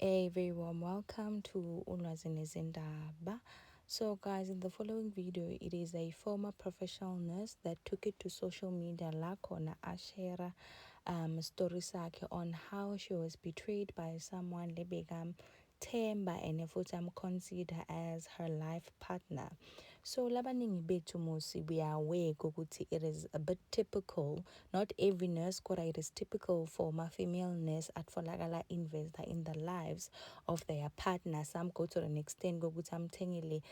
A very warm welcome to Ulwazi Nezindaba. So guys, in the following video, it is a former professional nurse that took it to social media lakhona ashera story sakhe on how she was betrayed by someone lebegam Themba and futhi consider as her life partner. So labaningi bethu musi, we are aware ukuthi it is a bit typical, not every nurse kodwa it is typical for my female nurse atfolakala investor in the lives of their partner. Some go to an extent kokuthi amthengele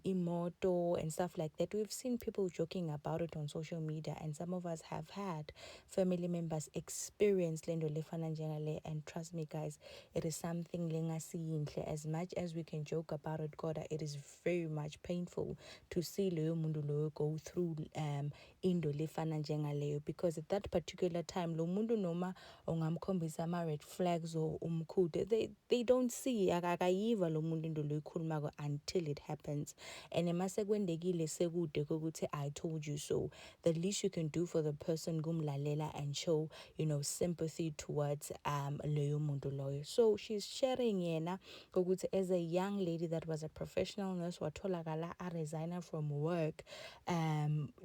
imoto and stuff like that. We've seen people joking about it on social media, and some of us have had family members experience lento lefana njengale, and trust me guys, it is something lengasi as much as we can joke about it, God, it is very much painful to see leyo muntu loyo go through into lefana njengaleyo, because at that particular time lo muntu noma ungamkhombisa ama red flags or umkhude, they don't see akayiva lo muntu into lo ikhulumako until it happens. And mase kwendekile sekude kokuthi I told you so, the least you can do for the person kumlalela and show sympathy towards leyo muntu loyo. So she's sharing yena kokuthi as a young lady that was a professional nurse watholakala a resigner from work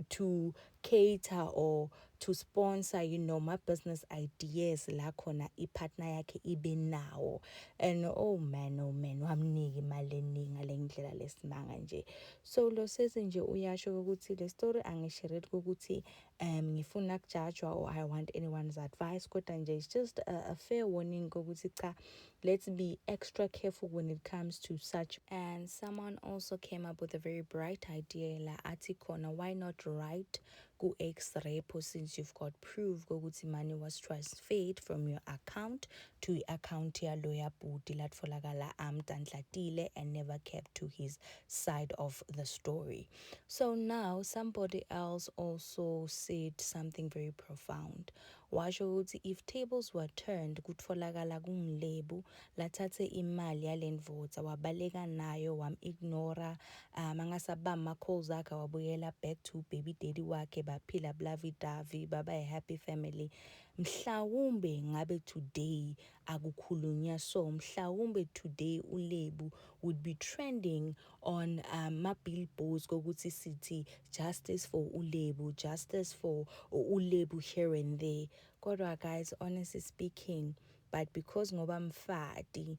to cater or to sponsor my business ideas la khona ipartner yakhe ibe nawo. And oh man wamnika imali eningi ngale ndlela lesimanga nje. So lo sese nje uyasho ukuthi le story angishired kokuthi ngifuna ukujudgwa or I want anyone's advice, kodwa nje it's just a fair warning kokuthi cha, let's be extra careful when it comes to such. And someone also came up with a very bright idea la athi khona, why not write ku ex-repo, since you've got proof kokuthi money was transferred from your account to account ya lawyer bhuti latfolakala amtantlatile and never kept to his side of the story. So now somebody else also said something very profound. Washo ukuthi if tables were turned kutfolakala kungilebu lathathe imali yalendvodza wabaleka nayo wam-ignora, angasabamba calls akhe wabuyela back to baby daddy wakhe baphila blavi-davi baba a happy family, mhlawumbe ngabe today akukhulunywa so, mhlawumbe today uLebu would be trending on ma-billboards kokuthi sithi justice for uLebu, justice for uLebu here and there. Kodwa guys, honestly speaking, but because ngoba mfati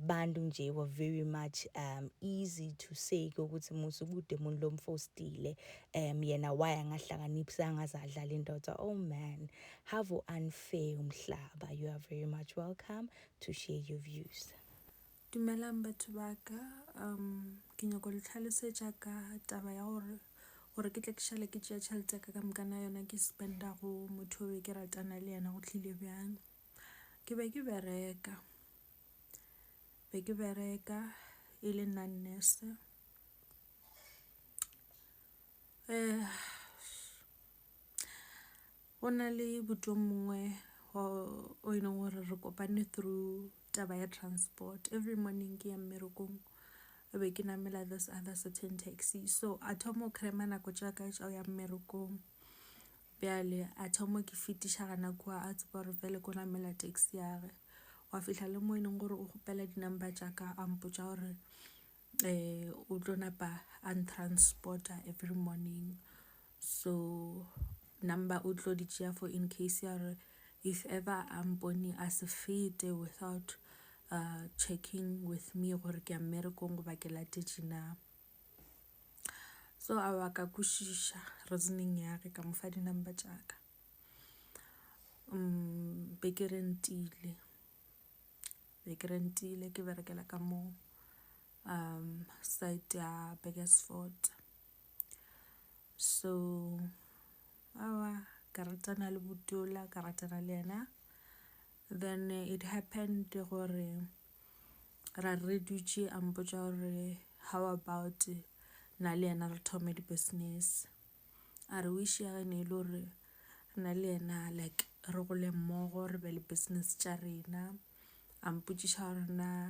bantu nje were very much easy to say ukuthi musu kude umuntu lomfostile yena why angahlakaniphi angazadlala indoda. Oh man, have unfair umhlaba. You are very much welcome to share your views. Dumelang batho ba ka, ke nyaka le tlhalosetsa ka taba ya gore ke tle ke shale ke tšea tšhelete ka mokana yona ke spenda go motho o ke ratana le yena go tlile bjang. Ke be ke bereka e le nna nurse. Go na le buto mongwe o e leng gore re kopane through taba ya transport. Every morning ke ya mmerekong be ke namela this other certain taxi, so a thomo krema nako tša ka tša ya mmerekong bjale a thomo ke fetiša gana kwa a tseba gore vele ko namela taxi yage wa fihla le mo e leng gore o gopela di-number tša ka a mpotša gore o tlo napa untransporta every morning. So number o tlo di tšea for in case ya re if ever a mpone a se fete without checking with me gore ke ya mmerekong goba ke latetše na. So a wa ka kwešiša reasoning yage ka mofa di-number tša ka. Be ke rentile ke berekela ka mo site ya Beresford. So awa ka ratana le butola, ka ratana le yena. Then it happened gore ra re dutše a mpotša gore how about na le yena re thome di-business. A re wish ya gane e le gore na le yena like re gole mmogo re be le business tša rena. A mpotšiša gore na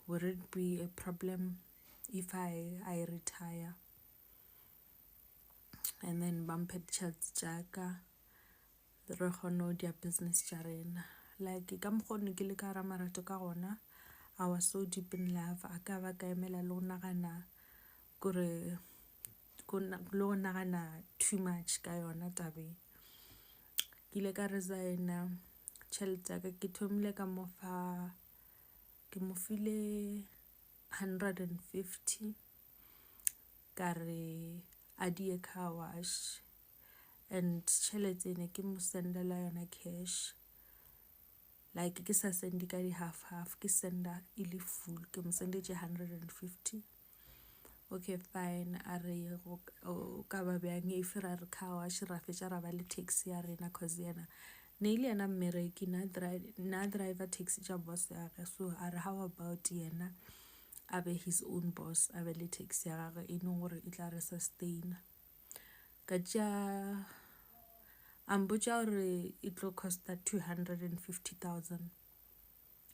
would it be a problem if I retire, and then ba mphe ditšhelete tša ka re kgone ho dia business tša rena. like ka mokgone ke le ka hara marato ka gona. I was so deep in love. A ka ba ka emela le go nagana gore le go nagana too much ka yona tabe. Ke ile ka resigna tšhelete ya ka ke thomile ka mo fa ke mo file 150 ka re a die car wash, and tšhelete ene ke mo sendela yona cash, like ke sa sendi ka di half half, ke senda e le full, ke mo sendetše 150. Okay fine, a re o ka ba bjang if ra re car wash ra fetša ra ba le taxi ya rena cause yena ne ile yena mmereki na driver taxi tša boss ya gage. So a re how about yena a be his own boss, a be le taxi ya gage e leng gore e tla re sustaina. Ka tša a mpotša gore e tlo costa 250,000,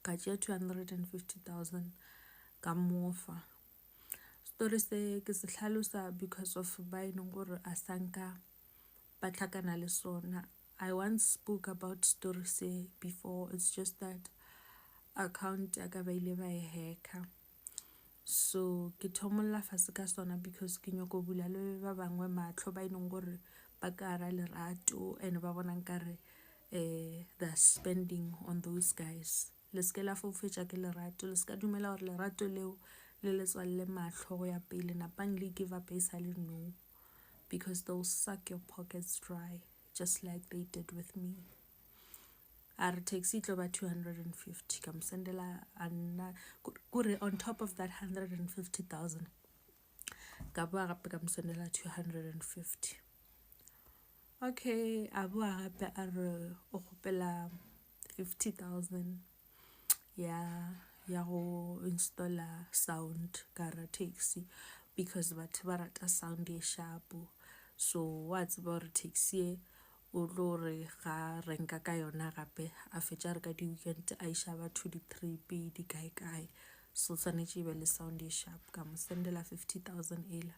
ka tšea 250,000 ka mofa. Story se ke se hlalosa because of ba e leng gore a sanka ba tlhakana le sona. I once spoke about story se before, it's just that account ya ka ba ile ba e hacka. So ke thomolla fase ka sona because ke nyako bula le ba bangwe matlho ba e leng gore ba ka hara lerato and ba bona nkare they're spending on those guys. Le ske la fofetša ke lerato, le ska dumela gore lerato leo le le tswalle matlho go ya pele, napang le give up e sa le no, because they'll suck your pockets dry just like they did with me. A re taxi tlo ba 250 ka mo sendela anna kore on top of that 150,000 ka boa gape ka mo sendela 250. Okay, a boa gape a re o kgopela 50,000 ya go installa sound ka ra taxi because batho ba rata sound e sharpo. So wa tseba gore taxi e o tlo re ga renka ka yona gape a fetša re ka di weekend a iša batho di trip di kae kae, so tshwanetse be le sound e sharp. Ka mo sendela 50,000 ela.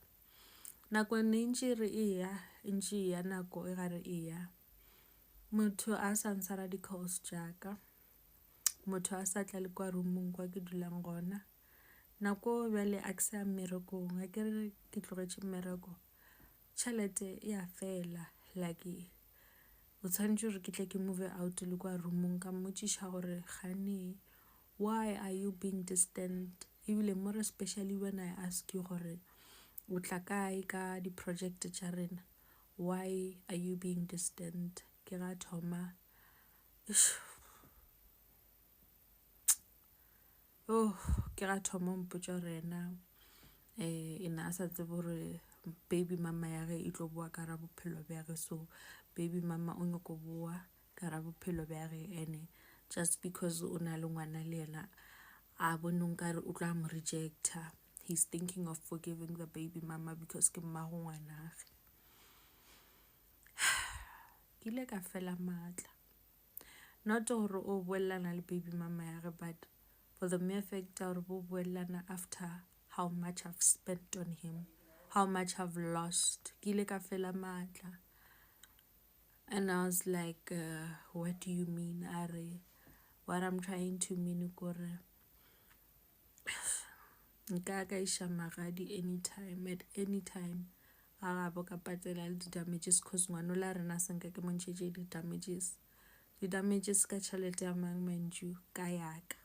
Nako ne ntše re eya ntše ya nako e gare eya, motho a sa ntshwara di calls jaaka, motho a sa tla le kwa roomong kwa ke dulang gona. Nako bjale a ke sa mmerekong, a ke re ke tlogetše mmereko tšhelete e a fela, like o tshwanetse gore ke tle ke move out le kwa roomong. Ka mmotšiša gore gane why are you being distant, ebile more especially when I ask you gore o tla kae ka di project tša rena, why are you being distant. Ke ga thoma ke ga thoma mpotša gore ena ena a sa tsebe gore baby mama ya ge e tlo boa ka ra bophelo bja ge, so baby mama o nyako boa ka ra bophelo bja ge, ene just because o na le ngwana le yena a bonong ka re o tla mo rejecta. He's thinking of forgiving the baby mama because ke mmago ngwanage. Ke ile ka fela maatla, not gore o boelana le baby mama ya ge, but for the mere fact gore bo boelana after how much I've spent on him, how much I've lost. Ke ile ka fela maatla, and I was like what do you mean? Are what I'm trying to mean gore nka ka iša magadi anytime at any time a gabo ka patela le di-damages cause ngwana la rena senka ke montšhetše di-damages ka tšhelete ya mang mantšu ka yaka.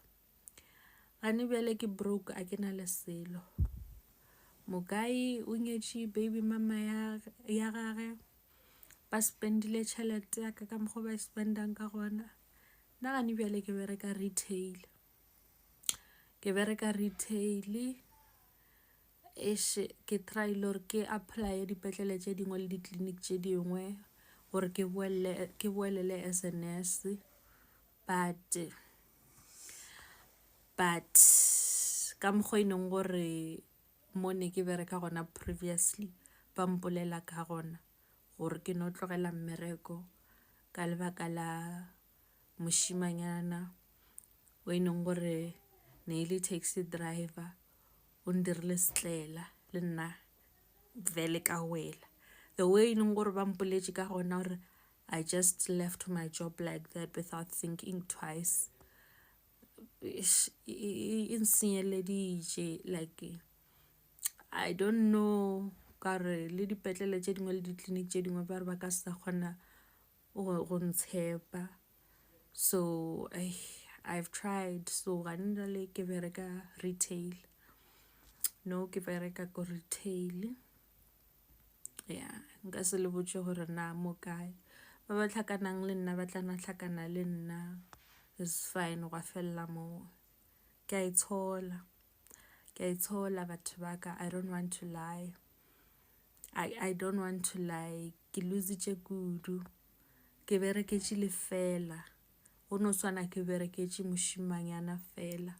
Gane bjale ke broke, a ke na le selo. Mokai o nyetše baby mama ya gage, ba spendile tšhelete ya ka mokgwa ba spendang ka gona. Nna gane bjale ke bereka retail, ke try lore ke apply dipetlele tše dingwe le di-clinic tše dingwe gore ke boelele as a nurse, but ka mokgwa e leng gore mo ne ke bereka gona previously ba mpolela ka gona gore ke no tlogela mmereko ka lebaka la mošimanyana o e leng gore ne ile taxi driver o ndirile setlela le nna vele ka wela. The way e leng gore ba mpoletše ka gona gore I just left my job like that without thinking twice. Like I don't know ka re le dipetlele tše dingwe le ditleliniki tše dingwe ba re ba ka se kgona go ntshepa. So I've tried. So ga nna le ke bereka retail. No, ke bereka ko retail. Yeah, nka se le botse gore na mo kae. Ba ba tlhakanang le nna ba tla na tlhakana le nna. It's fine go fella mo. Ke a itshola batho ba ka. I don't want to lie. I don't want to lie. Ke lositše kudu. Ke bereketše le fela. Go no swana ke bereketše mošimanyana fela.